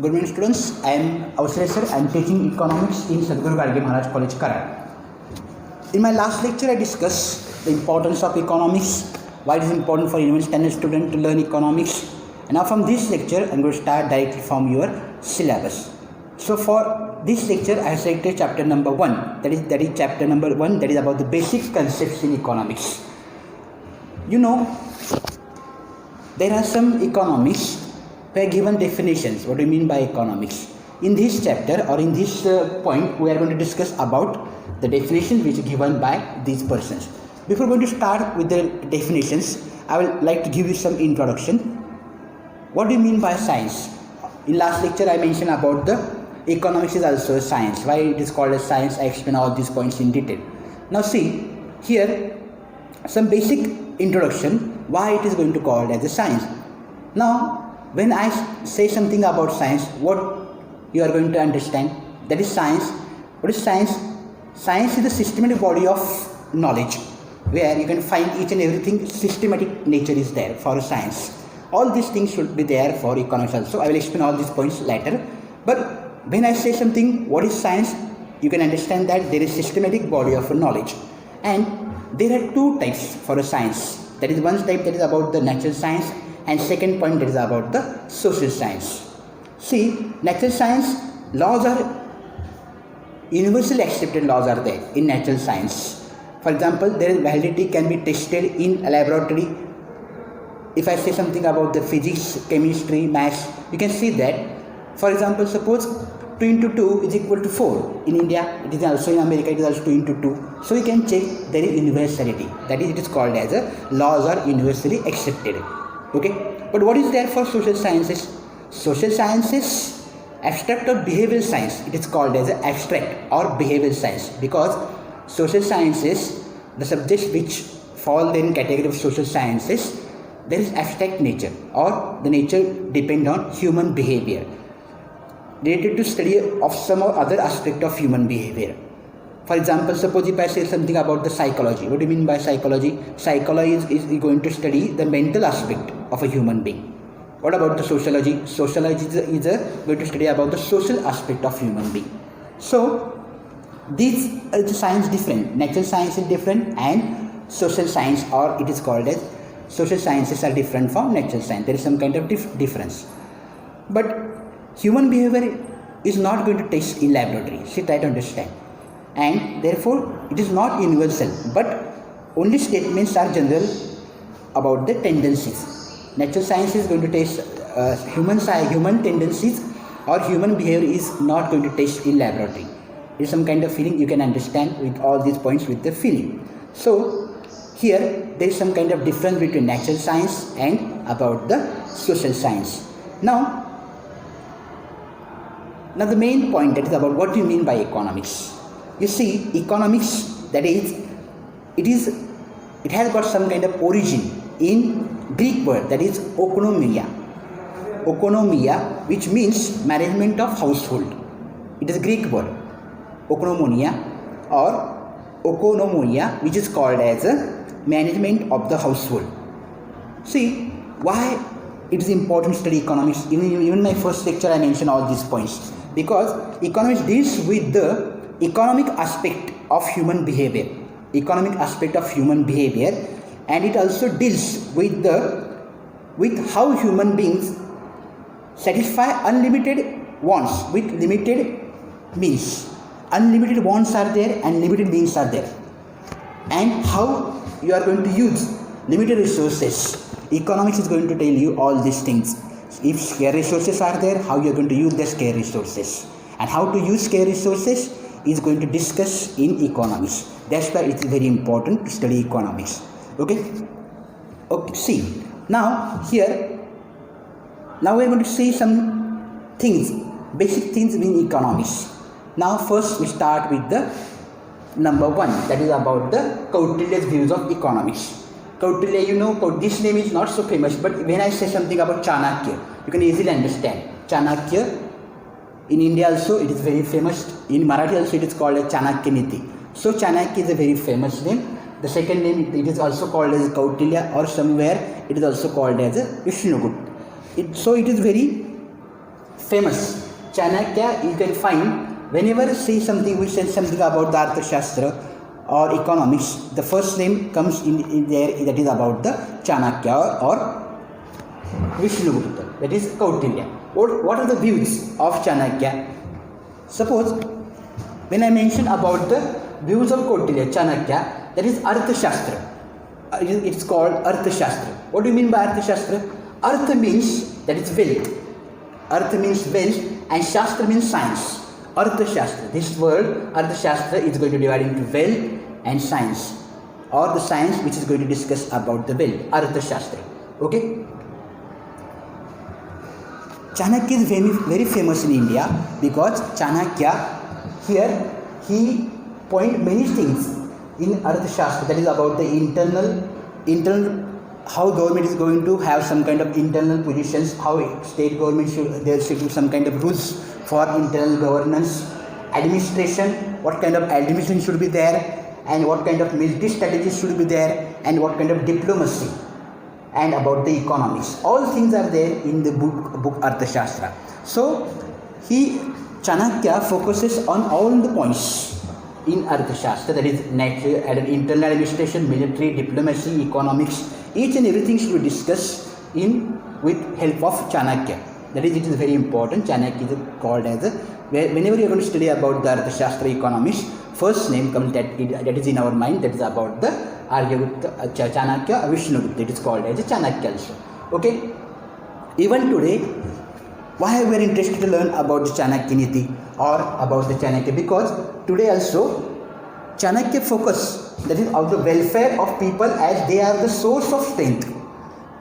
Good morning, students. I am Avshay sir. I am teaching economics in Sadhguru Gargi Maharaj College, Karad. In my last lecture, I discussed the importance of economics, why it is important for even standard student to learn economics. And now from this lecture, I am going to start directly from your syllabus. So for this lecture, I have selected chapter number 1. That is chapter number 1. That is about the basic concepts in economics. You know, there are some economics where given definitions. What do you mean by economics? In this chapter or in this point, we are going to discuss about the definitions which are given by these persons. Before going to start with the definitions, I would like to give you some introduction. What do you mean by science? In last lecture, I mentioned about the economics is also a science. Why it is called as science? I explain all these points in detail. Now see, here some basic introduction why it is going to call as a science. Now, when I say something about science, what you are going to understand, that is science. What is science? Science is the systematic body of knowledge where you can find each and everything. Systematic nature is there for science. All these things should be there for economics also. I will explain all these points later. But when I say something, what is science, you can understand that there is systematic body of knowledge. And there are two types for a science. That is one type that is about the natural science, and second point that is about the social science. See, natural science laws are universally accepted laws are there in natural science. For example, their validity can be tested in a laboratory. If I say something about the physics, chemistry, maths, you can see that. For example, suppose 2 into 2 is equal to 4. In India, it is also in America, it is also 2 into 2. So you can check there is universality. That is, it is called as a laws are universally accepted. Okay. But what is there for social sciences? Social sciences, abstract or behavioral science, it is called as abstract or behavioral science, because social sciences, the subjects which fall in category of social sciences, there is abstract nature or the nature depend on human behavior, related to study of some or other aspect of human behavior. For example, suppose if I say something about the psychology. What do you mean by psychology? Psychology is going to study the mental aspect of a human being. What about the sociology? Sociology is going to study about the social aspect of human being. So these are the science different. Natural science is different and social science, or it is called as social sciences, are different from natural science. There is some kind of difference. But human behavior is not going to test in laboratory. See, try to understand. And therefore, it is not universal, but only statements are general about the tendencies. Natural science is going to test human tendencies or human behavior is not going to test in laboratory. It is some kind of feeling you can understand with all these points with the feeling. So, here there is some kind of difference between natural science and about the social science. Now the main point, that is about what do you mean by economics. You see, economics, that is, it has got some kind of origin in Greek word, that is oikonomia. Oikonomia, which means management of household. It is a Greek word, oikonomia, which is called as a management of the household. See, why it is important to study economics? Even my first lecture I mentioned all these points, because economics deals with the economic aspect of human behavior. And it also deals with how human beings satisfy unlimited wants with limited means. Unlimited wants are there and limited means are there, and how you are going to use limited resources. Economics is going to tell you all these things. If scarce resources are there, how you are going to use the scarce resources, and how to use scarce resources is going to discuss in economics. That's why it is very important to study economics. Okay. See, now we are going to see some things, basic things in economics. Now first we start with the number 1, that is about the Kautilya's views of economics. Kautilya, you know, this name is not so famous, but when I say something about Chanakya, you can easily understand. Chanakya, in India also it is very famous. In Marathi also it is called as Chanakya Niti. So Chanakya is a very famous name. The second name, it is also called as Kautilya, or somewhere it is also called as Vishnugupta. So it is very famous. Chanakya, you can find whenever say something, we say something about the Arthashastra or economics, the first name comes in there, that is about the Chanakya or Vishnugupta, that is Kautilya. What are the views of Chanakya? Suppose when I mention about the views of Kautilya, Chanakya, that is Arthashastra. It's called Arthashastra. What do you mean by Arthashastra? Artha means that is wealth. Artha means wealth and Shastra means science. Arthashastra. This word Arthashastra is going to divide into wealth and science, or the science which is going to discuss about the wealth. Arthashastra. Okay. Chanakya is very famous in India because Chanakya here he point many things in Arthashastra, that is about the internal how government is going to have some kind of internal positions, how state government there should be some kind of rules for internal governance, administration, what kind of administration should be there, and what kind of military strategies should be there, and what kind of diplomacy, and about the economics. All things are there in the book Arthashastra. So Chanakya focuses on all the points in Arthashastra, that is natural and internal administration, military, diplomacy, economics. Each and everything should be discussed with help of Chanakya. That is, it is very important. Chanakya is called as whenever you are going to study about the Arthashastra economics, first name comes that is in our mind, that is about the Aryabhata, Chanakya, Vishnugupta. It is called as a Chanakya also. Okay. Even today, why we are interested to learn about the Chanakya Niti or about the Chanakya? Because today also Chanakya focus, that is of the welfare of people, as they are the source of strength.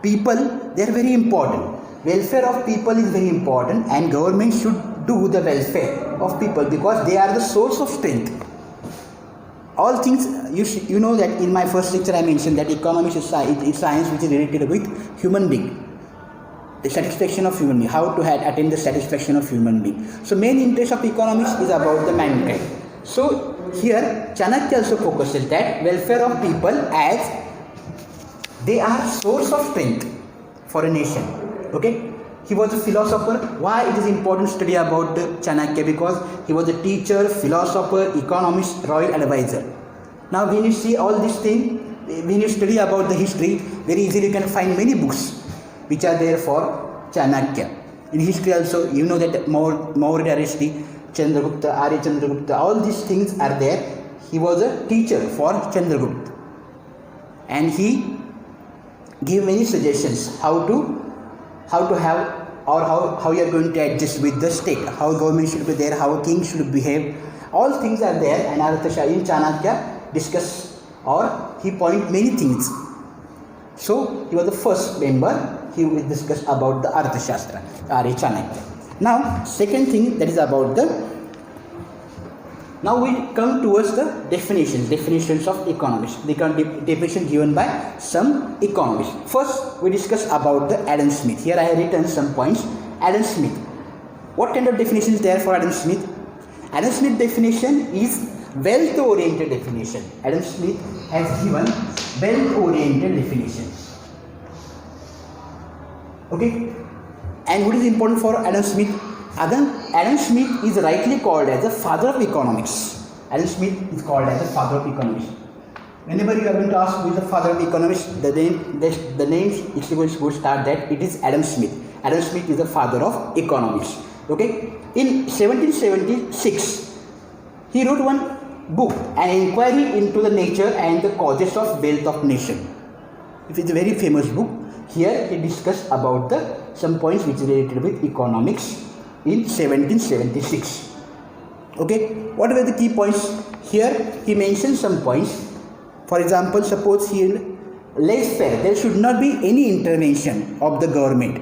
People, they are very important. Welfare of people is very important, and government should do the welfare of people because they are the source of strength. All things, you know that in my first lecture I mentioned that economics is science which is related with human being. The satisfaction of human being, how to attain the satisfaction of human being. So main interest of economics is about the mankind. So here Chanakya also focuses that welfare of people as they are source of strength for a nation. Okay. He was a philosopher. Why it is important to study about Chanakya? Because he was a teacher, philosopher, economist, royal advisor. Now when you see all these things, when you study about the history, very easily you can find many books which are there for Chanakya. In history also, you know that Maurya dynasty, Chandragupta, Arya Chandragupta, all these things are there. He was a teacher for Chandragupta, and he gave many suggestions how to have, or how you are going to adjust with the state, how government should be there, how a king should behave. All things are there, and Arthashastra in Chanakya discuss, or he point many things. So he was the first member. He will discuss about the Arthashastra, Arya Chanakya. Now second thing, that is about now we come towards the definitions of economics. The definition given by some economists. First we discuss about the Adam Smith. Here I have written some points. Adam Smith. What kind of definition is there for Adam Smith? Adam Smith definition is wealth oriented definition. Adam Smith has given wealth oriented definition. Okay. And what is important for Adam Smith? Adam Smith is rightly called as the father of economics. Adam Smith is called as the father of economics. Whenever you are going to ask who is the father of economics, the names would start that it is Adam Smith. Adam Smith is the father of economics. Okay. In 1776, he wrote one book, An Inquiry into the Nature and the Causes of Wealth of Nation. It is a very famous book. Here he discussed about some points which related with economics in 1776. Okay, what were the key points? Here he mentioned some points. For example, suppose here laissez-faire, there should not be any intervention of the government.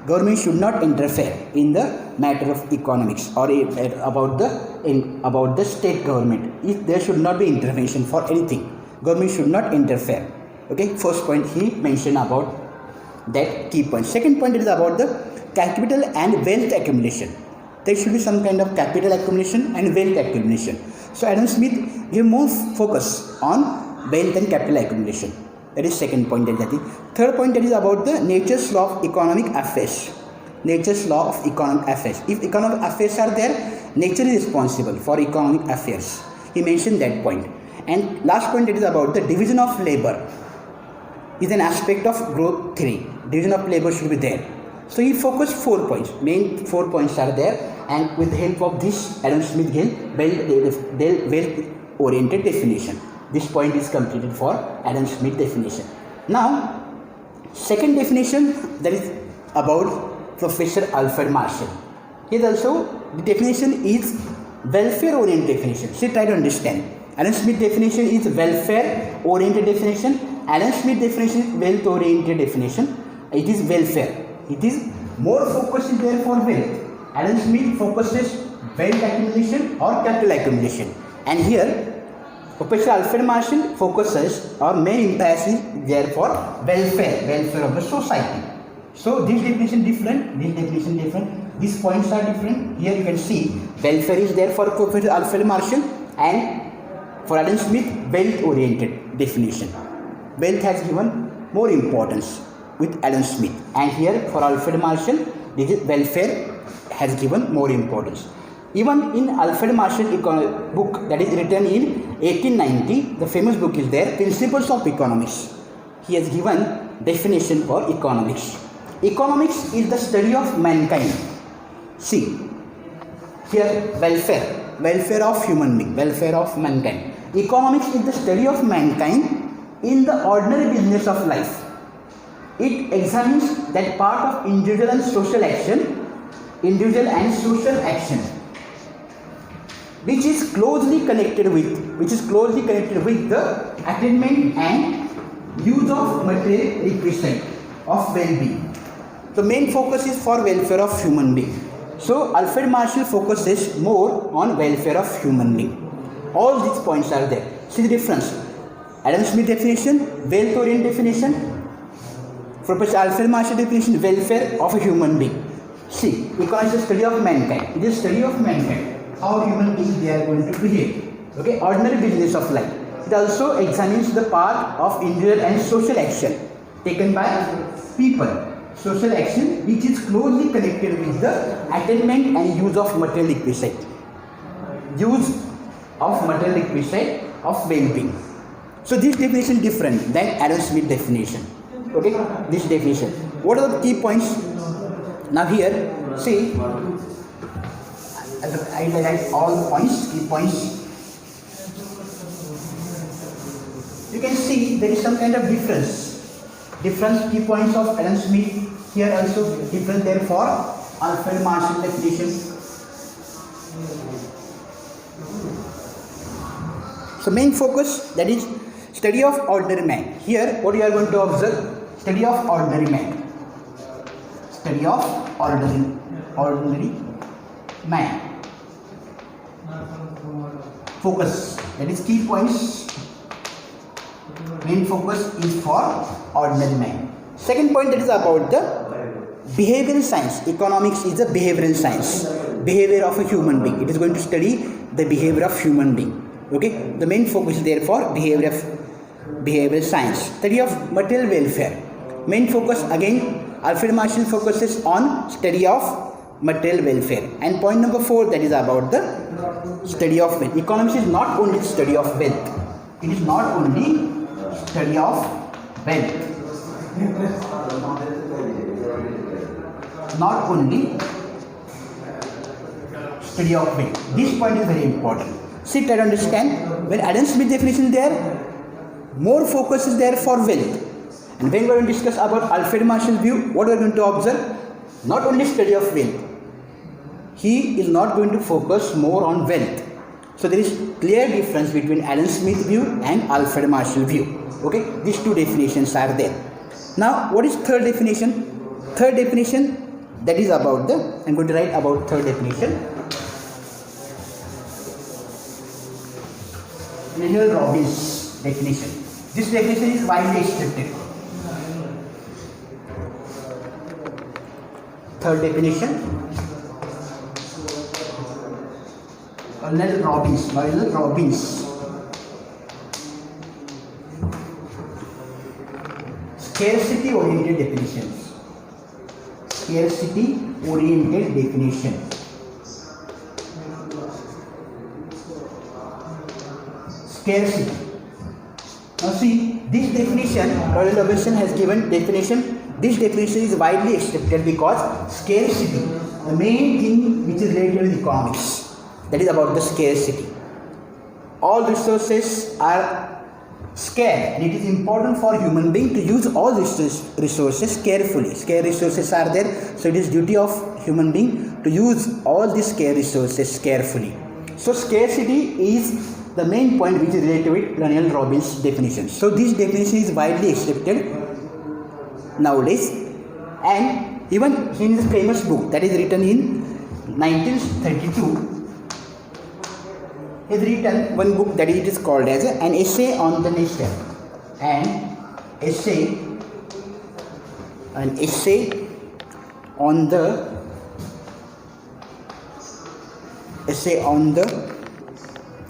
Government should not interfere in the matter of economics or about the state government. If there should not be intervention for anything, government should not interfere. Okay, first point he mentioned about that key point. Second point is about the capital and wealth accumulation. There should be some kind of capital accumulation and wealth accumulation. So Adam Smith gave more focus on wealth and capital accumulation. That is second point. Third point, that is about the nature's law of economic affairs. nature's law of economic affairs. If economic affairs are there, nature is responsible for economic affairs. He mentioned that point. And last point, it is about the division of labor is an aspect of growth theory. Division of labor should be there. So he focused 4 points. Main 4 points are there, and with the help of this, Adam Smith gave wealth-oriented definition. This point is completed for Adam Smith definition. Now, second definition, that is about Professor Alfred Marshall. Here also the definition is welfare-oriented definition. So try to understand. Adam Smith definition is welfare-oriented definition. Adam Smith definition is wealth-oriented definition. It is welfare. It is more focus is there for wealth. Adam Smith focuses wealth accumulation or capital accumulation. And here Professor Alfred Marshall focuses or main emphasis there for welfare of the society. So this definition different, this definition different, these points are different. Here you can see welfare is there for Professor Alfred Marshall, and for Adam Smith, wealth oriented definition. Wealth has given more importance with Adam Smith, and here for Alfred Marshall, this is welfare has given more importance. Even in Alfred Marshall book that is written in 1890, the famous book is there, Principles of Economics. He has given definition for economics. Economics is the study of mankind. See, here welfare of human being, welfare of mankind. Economics is the study of mankind in the ordinary business of life. It examines that part of individual and social action, which is closely connected with the attainment and use of material requisite of well-being. The main focus is for welfare of human being. So Alfred Marshall focuses more on welfare of human being. All these points are there. See the difference. Adam Smith definition, wealth-oriented definition. Professor Alfred Marshall definition, welfare of a human being. See, economics is the study of mankind. It is study of mankind. How human beings they are going to behave. Okay, ordinary business of life. It also examines the part of individual and social action taken by people. Social action which is closely connected with the attainment and use of material requisite. Use of material requisite of well-being. So this definition different than Adam Smith definition. Okay, this definition. What are the key points? Now here, see, I highlight all the points, key points. You can see there is some kind of difference. Different key points of Adam Smith. Here also different there for Alfred Marshall definition. So main focus, that is study of ordinary man. Here what you are going to observe, study of ordinary man. Study of ordinary man. Focus, that is key points. Main focus is for ordinary man. Second point, that is about the behavioral science. Economics is a behavioral science. Behavior of a human being. It is going to study the behavior of human being. Okay, the main focus is there for behavioral science. Study of material welfare. Main focus again, Alfred Marshall focuses on study of material welfare. And point number 4, that is about the study of wealth. Economics is not only study of wealth. It is not only study of wealth. Not only study of wealth. This point is very important. See, try to understand. When Adam Smith definition is there, more focus is there for wealth. And when we are going to discuss about Alfred Marshall's view, what we are going to observe? Not only study of wealth. He is not going to focus more on wealth. So there is clear difference between Adam Smith view and Alfred Marshall view. Okay, these two definitions are there. Now, what is third definition? Third definition, that is about the, I'm going to write about third definition. Neil Robbins definition. This definition is widely accepted. Third definition, Neil Robbins. Scarcity oriented definitions. scarcity oriented definition. Scarcity. Now see, this definition, Royal Robinson has given definition. This definition is widely accepted because scarcity, the main thing which is related with economics, that is about the scarcity. All resources are scarce, and it is important for human being to use all resources carefully. Scarce resources are there, so it is duty of human being to use all these scarce resources carefully. So scarcity is the main point which is related with Daniel Robbins' definition. So this definition is widely accepted nowadays, and even in his famous book that is written in 1932, he has written one book that it is called as An Essay on the Nature. An essay on the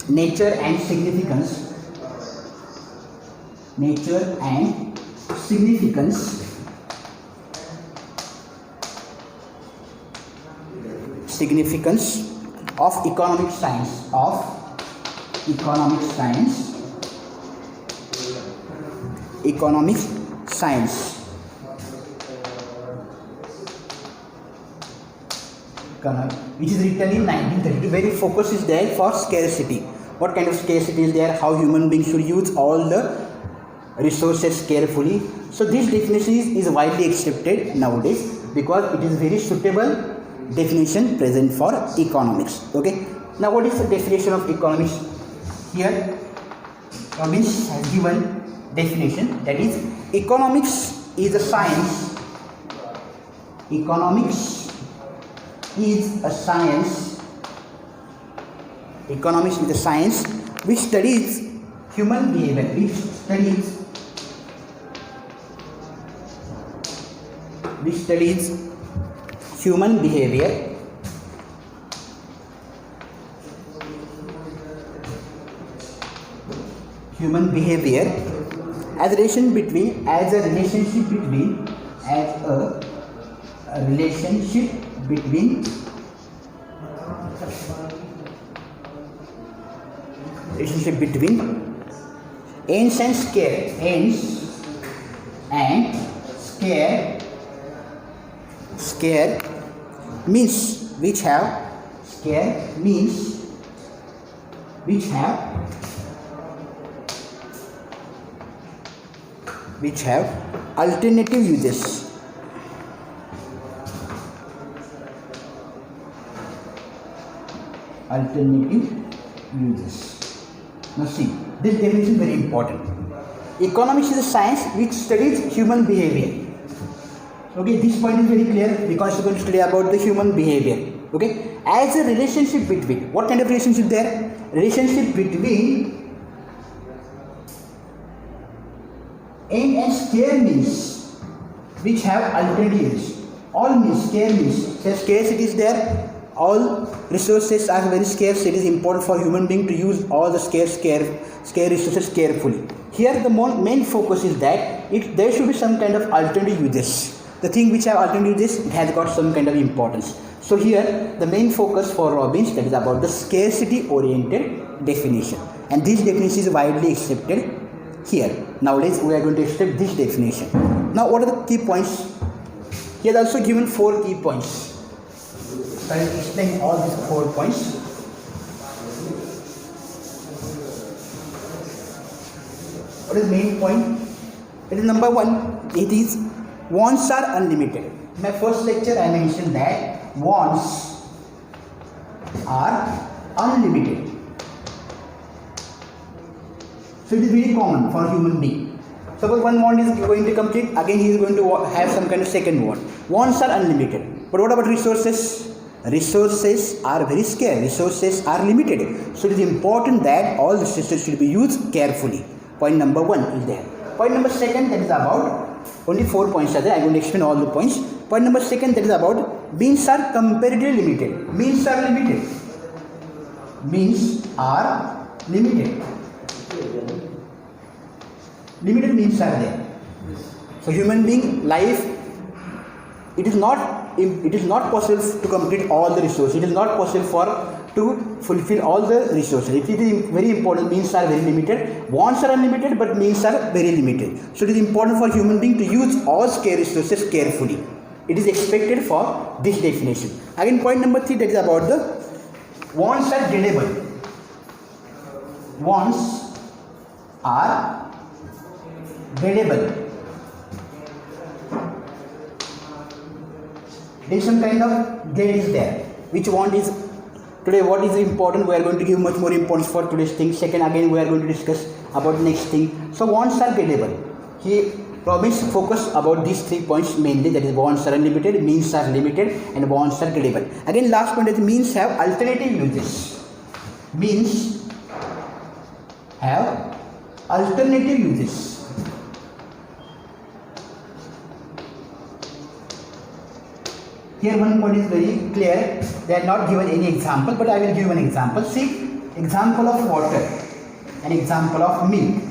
nature and significance of economic science which is written in 1932. Very focus is there for scarcity. What kind of scarcity is there? How human beings should use all the resources carefully. So this definition is widely accepted nowadays because it is very suitable definition present for economics. Okay. Now what is the definition of economics? Here Robbins has given definition, that is economics is a science. Economics is a science which studies human behavior, as a relationship between ends and scare means which have alternative uses. Now see, this definition is very important. Economics is a science which studies human behavior. Okay, this point is very clear because we are going to study about the human behavior. Okay, as a relationship between, what kind of relationship there? Relationship between end and scare means which have alternatives. All means scare means, scarcity is there. All resources are very scarce. It is important for human being to use all the scarce resources carefully. Here the main focus is that there should be some kind of alternative uses. The thing which have alternative uses, it has got some kind of importance. So here the main focus for Robbins, that is about the scarcity oriented definition, and this definition is widely accepted here. Nowadays we are going to accept this definition. Now what are the key points? He has also given 4 key points. So I will explain all these 4 points. What is the main point? It is number 1. It is wants are unlimited. In my first lecture I mentioned that wants are unlimited. So it is very common for human being. Suppose one want is going to complete, again he is going to have some kind of second want. Wants are unlimited. But what about resources? Resources are very scarce. Resources are limited. So it is important that all resources should be used carefully. Point number 1 is there. Point number 2, that is about, only 4 points are there. I am going to explain all the points. Point number 2, that is about means are comparatively limited. Means are limited. Limited means are there. So human being life, it is not it is not possible to complete all the resources. It is not possible to fulfill all the resources. It is very important. Means are very limited. Wants are unlimited, but means are very limited. So it is important for human being to use all scarce resources carefully. It is expected for this definition. Again, point number 3, that is about the wants are gettable. Wants are gettable. There is some kind of get is there. Which want is today? What is important? We are going to give much more importance for today's thing. Second, again we are going to discuss about next thing. So wants are gettable. He Robbins focus about these 3 points mainly. That is, wants are unlimited, means are limited, and wants are gettable. Again, last point is means have alternative uses. Means have alternative uses. Here one point is very clear. They are not given any example, but I will give an example. See, example of water, an example of milk.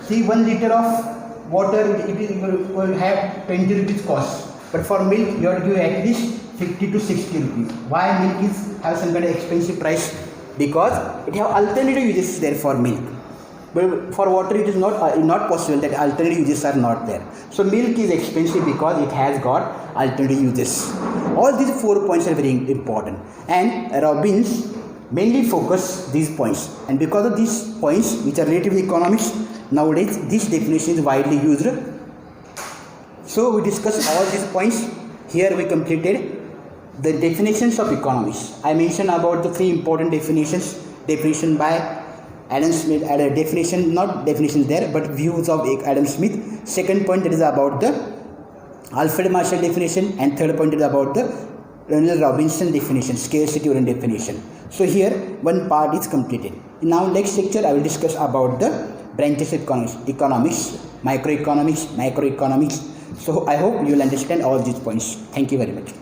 See, 1 liter of water it will have 20 rupees cost, but for milk you have to give at least 50 to 60 rupees. Why milk have some kind of expensive price? Because it have alternative uses there for milk. But for water it is not possible, that alternative uses are not there. So milk is expensive because it has got alternative uses. All these 4 points are very important, and Robbins mainly focus these points, and because of these points which are related to economics, nowadays this definition is widely used. So we discussed all these points. Here we completed the definitions of economics. I mentioned about the 3 important definitions. Definition by Adam Smith, not definition there, but views of Adam Smith. Second point, that is about the Alfred Marshall definition, and third point is about the Ronald Robinson definition, scarcity oriented definition. So here one part is completed. Now next lecture I will discuss about the branches of economics, microeconomics, macroeconomics. So I hope you will understand all these points. Thank you very much.